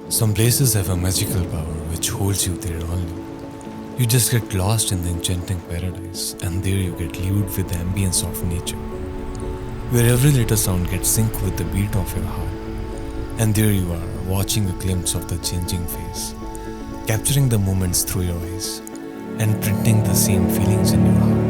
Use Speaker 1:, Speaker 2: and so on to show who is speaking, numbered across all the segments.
Speaker 1: Some places have a magical power which holds you there only. You just get lost in the enchanting paradise, and there you get lured with the ambience of nature, where every little sound gets synced with the beat of your heart. And there you are, watching a glimpse of the changing face, capturing the moments through your eyes, and printing the same feelings in your heart.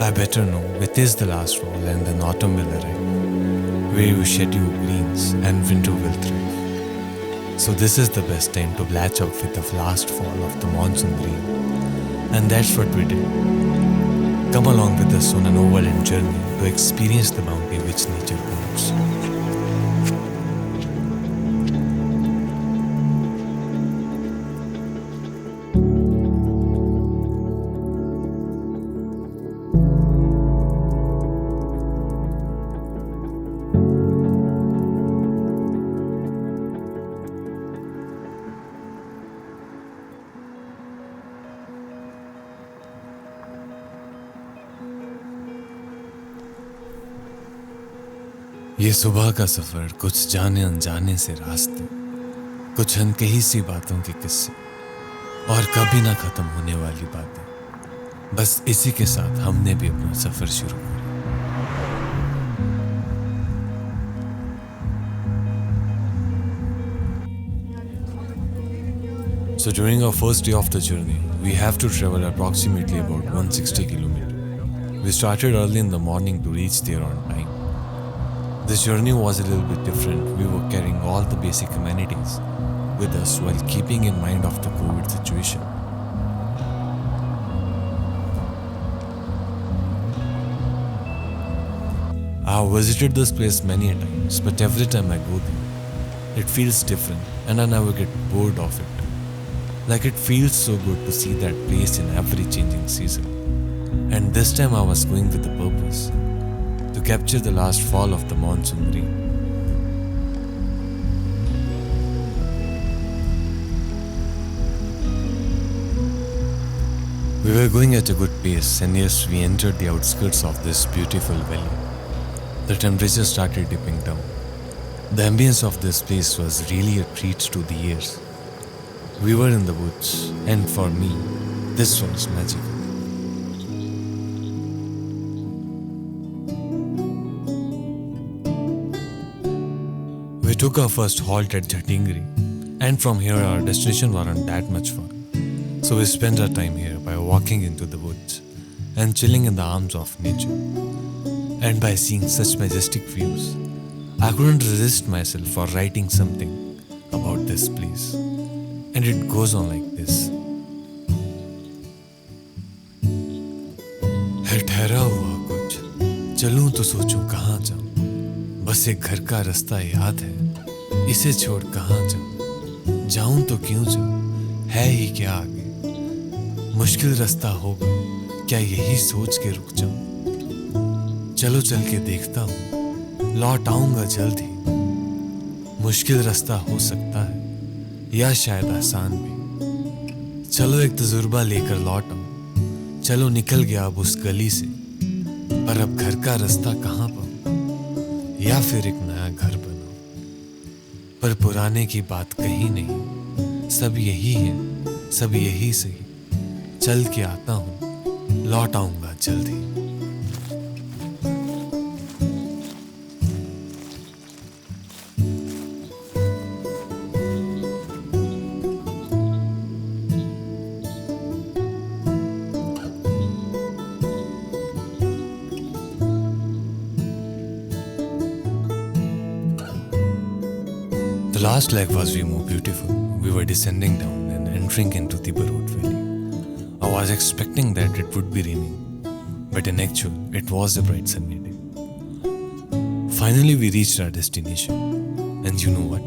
Speaker 1: I better know it is the last fall and then autumn will arrive, where you shed your greens and winter will thrive. So this is the best time to latch up with the last fall of the monsoon rain. And that's what we did. Come along with us on an overland journey to experience the bounty which nature holds. ये सुबह का सफर, कुछ जाने अनजाने से रास्ते, कुछ अनकही सी बातों के किस्से और कभी ना खत्म होने वाली बातें। बस इसी के साथ हमने भी अपना सफर शुरू किया। So during our first day of the journey, we have to travel approximately about 160 kilometers. We started early in the morning to reach there on time. This journey was a little bit different. We were carrying all the basic amenities with us while keeping in mind of the COVID situation. I have visited this place many a times, but every time I go there, it feels different and I never get bored of it. Like it feels so good to see that place in every changing season. And this time I was going with the purpose to capture the last fall of the monsoon rain. We were going at a good pace, and yes, we entered the outskirts of this beautiful valley. The temperature started dipping down. The ambience of this place was really a treat to the ears. We were in the woods, and for me, this was magical. We took our first halt at Jhatingri, and from here our destination wasn't that much far. So we spent our time here by walking into the woods and chilling in the arms of nature. And by seeing such majestic views, I couldn't resist myself for writing something about this place. And it goes on like this. है ठहरा हुआ कुछ, चलूं तो सोचूं कहाँ जाऊं, बस एक घर का रास्ता याद है, इसे छोड़ कहाँ जाऊं, जाऊं तो क्यों जाऊं, है ही क्या आगे, मुश्किल रास्ता होगा, क्या यही सोच के रुक जाऊं, चलो चल के देखता हूं, लौट आऊंगा जल्द ही, मुश्किल रास्ता हो सकता है या शायद आसान भी, चलो एक तजुर्बा लेकर लौट आऊं, चलो निकल गया अब उस गली से, पर अब घर का रास्ता कहाँ पाऊं, या फिर एक नया घर बनाऊं, पर पुराने की बात कहीं नहीं, सब यही है, सब यही सही, चल के आता हूं, लौट आऊंगा जल्द ही। The last leg was way more beautiful. We were descending down and entering into the Barot Valley. I was expecting that it would be raining, but in actual, it was a bright sunny day. Finally, we reached our destination. And you know what?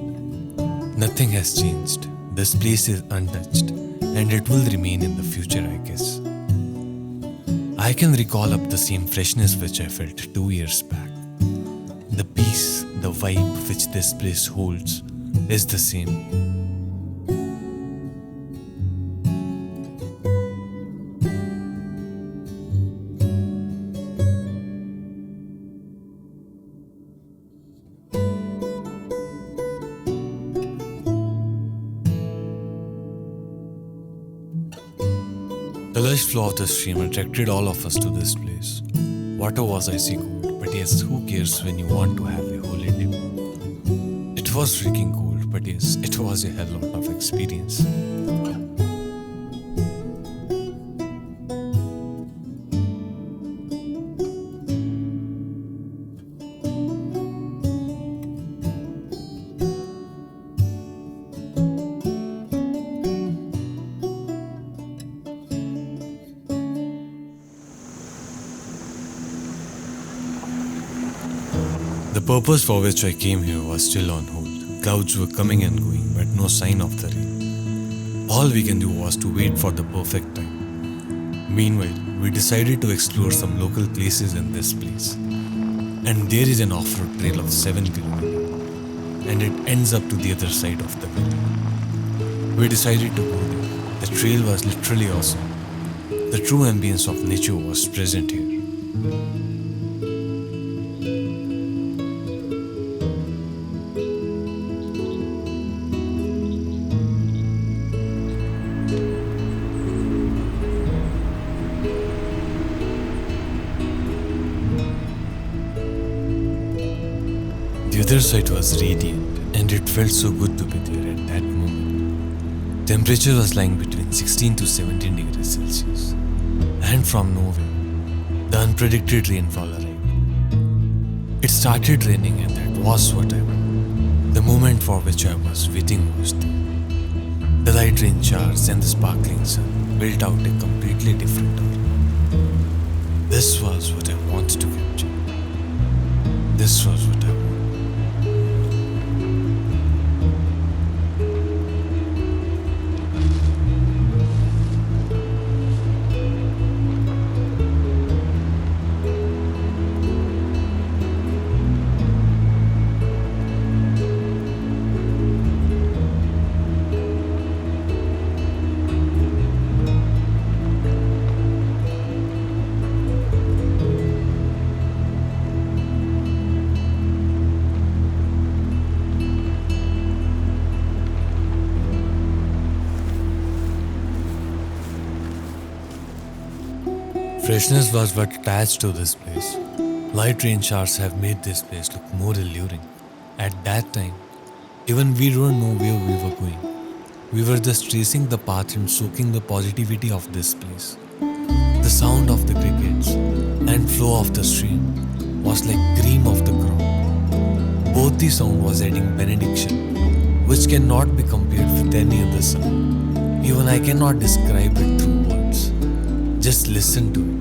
Speaker 1: Nothing has changed. This place is untouched, and it will remain in the future, I guess. I can recall up the same freshness which I felt 2 years back. The peace, the vibe which this place holds is the same. The lush flow of the stream attracted all of us to this place. Water was icy cold, but yes, who cares when you want to have a holy dip? It was freaking cold, but yes, it was a hell lot of experience. The purpose for which I came here was still on hold. Clouds were coming and going, but no sign of the rain. All we can do was to wait for the perfect time. Meanwhile, we decided to explore some local places in this place. And there is an off-road trail of 7 kilometers, and it ends up to the other side of the valley. We decided to go there. The trail was literally awesome. The true ambience of nature was present here. The other side was radiant, and it felt so good to be there at that moment. Temperature was lying between 16 to 17 degrees Celsius. And from nowhere, the unpredicted rainfall arrived. It started raining, and that was what I wanted. The moment for which I was waiting was there. The light rain showers and the sparkling sun built out a completely different aura. This was what I wanted to capture. This was what I wanted. Freshness was what attached to this place. Light rain showers have made this place look more alluring. At that time, even we don't know where we were going. We were just tracing the path and soaking the positivity of this place. The sound of the crickets and flow of the stream was like cream of the crop. Both the sound was adding benediction, which cannot be compared with any other sound. Even I cannot describe it through words. Just listen to it.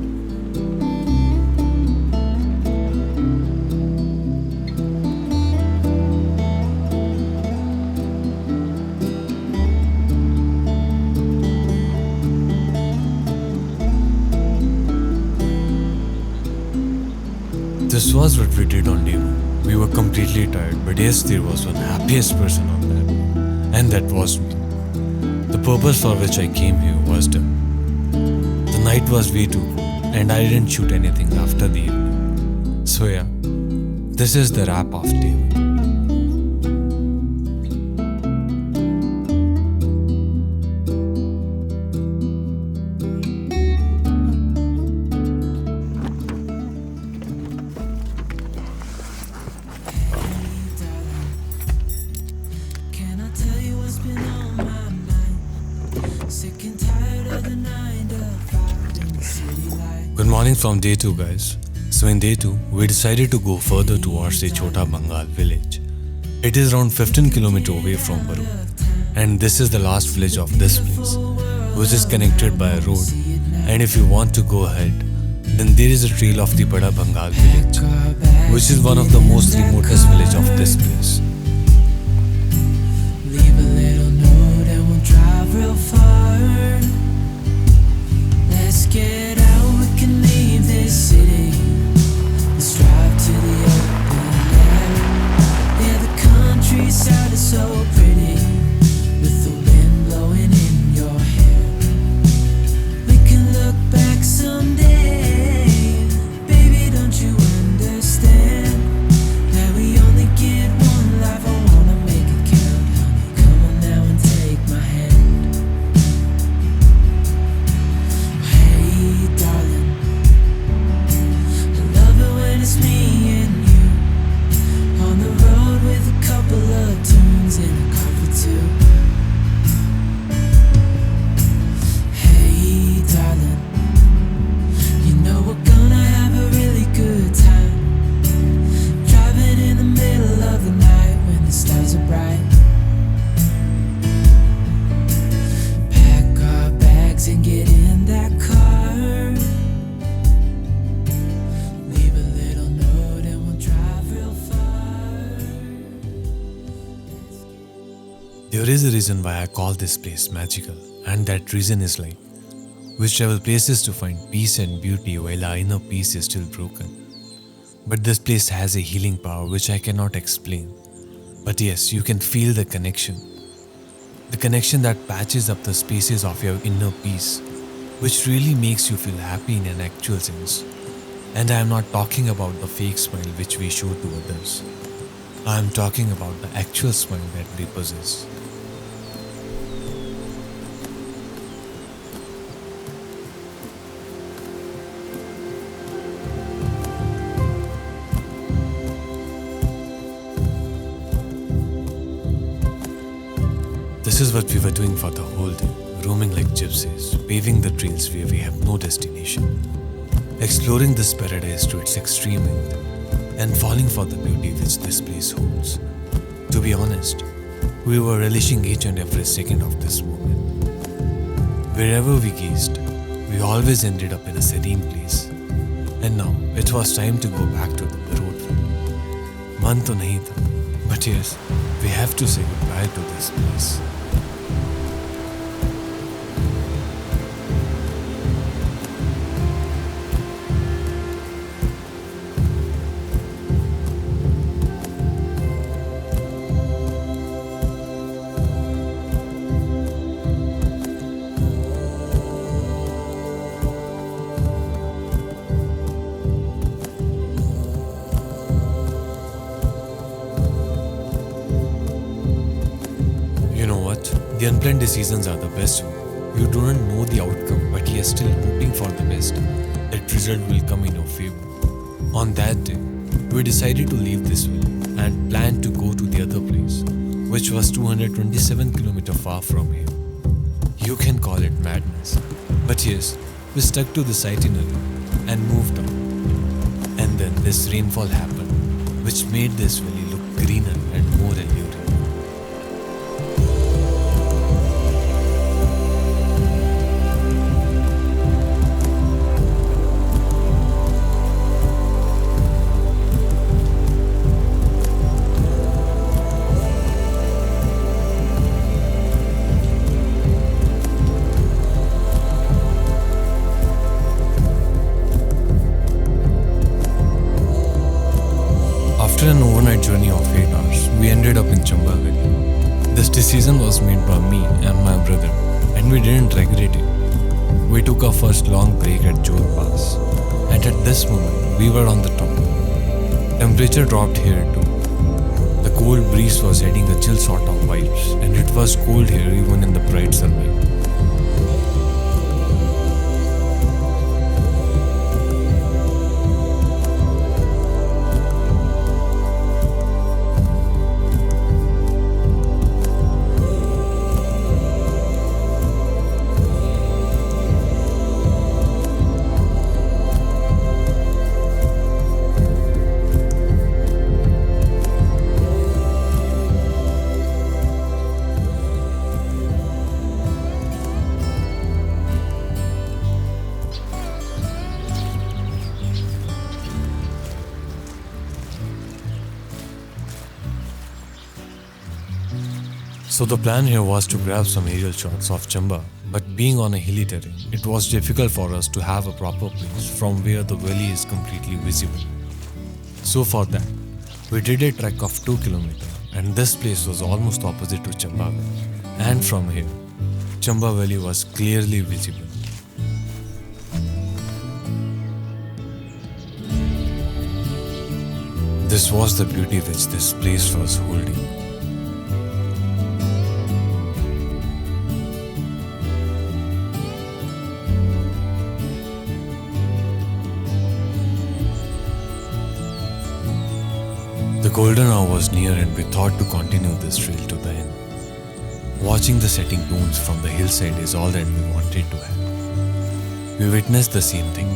Speaker 1: This was what we did on day one. We were completely tired, but yes, there was one happiest person on that, and that was me. The purpose for which I came here was done. The night was way too cold, and I didn't shoot anything after the evening. So yeah, this is the wrap of day one. Good morning from day 2, guys. So in day 2, we decided to go further towards the Chota Bengal village. It is around 15 km away from Baru, and this is the last village of this place, which is connected by a road. And if you want to go ahead, then there is a trail of the Bada Bengal village, which is one of the most remotest village of this place.
Speaker 2: Leave a little note and we'll drive real far. Let's get out, we can leave this city. Let's drive to the open air. Yeah, the countryside is so pretty, with the wind blowing in your hair. We can look back someday. Baby, don't you understand that we only get one life?
Speaker 1: There is a reason why I call this place magical, and that reason is like we travel places to find peace and beauty while our inner peace is still broken. But this place has a healing power which I cannot explain. But yes, you can feel the connection. The connection that patches up the spaces of your inner peace, which really makes you feel happy in an actual sense. And I am not talking about the fake smile which we show to others. I am talking about the actual smile that we possess. This is what we were doing for the whole day, roaming like gypsies, paving the trails where we have no destination, exploring this paradise to its extreme end, and falling for the beauty which this place holds. To be honest, we were relishing each and every second of this moment. Wherever we gazed, we always ended up in a serene place. And now, it was time to go back to the road trip. Man to nahi tha, but yes, we have to say goodbye to this place. The unplanned decisions are the best one. You do not know the outcome, but you are still hoping for the best. That result will come in your favor. On that day, we decided to leave this valley and planned to go to the other place, which was 227 km far from here. You can call it madness, but yes, we stuck to this itinerary and moved on. And then this rainfall happened, which made this valley look greener and more alluring. After an overnight journey of 8 hours, we ended up in Chamba Valley. This decision was made by me and my brother, and we didn't regret it. We took our first long break at Jodh Pass, and at this moment, we were on the top. Temperature dropped here too. The cold breeze was adding a chill sort of vibes, and it was cold here even in the bright sunlight. So the plan here was to grab some aerial shots of Chamba, but being on a hilly terrain, it was difficult for us to have a proper place from where the valley is completely visible. So for that, we did a trek of 2 kilometers, and this place was almost opposite to Chamba Valley. And from here, Chamba Valley was clearly visible. This was the beauty which this place was holding. The golden hour was near and we thought to continue this trail to the end. Watching the setting moons from the hillside is all that we wanted to have. We witnessed the same thing.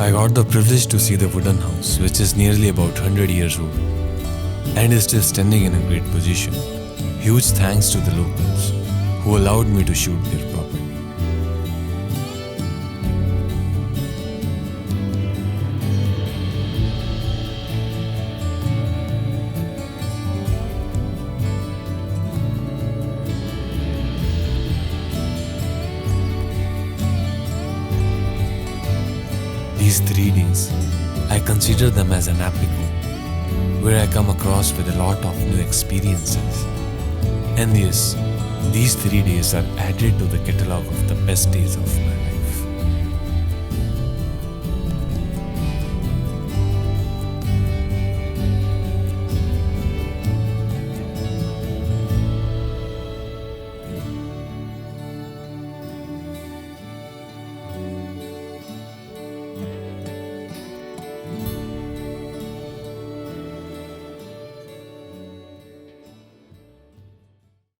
Speaker 1: I got the privilege to see the wooden house, which is nearly about 100 years old and is still standing in a great position. Huge thanks to the locals who allowed me to shoot their property. These 3 days, I consider them as an epic one, where I come across with a lot of new experiences. And yes, these 3 days are added to the catalogue of the best days of my life.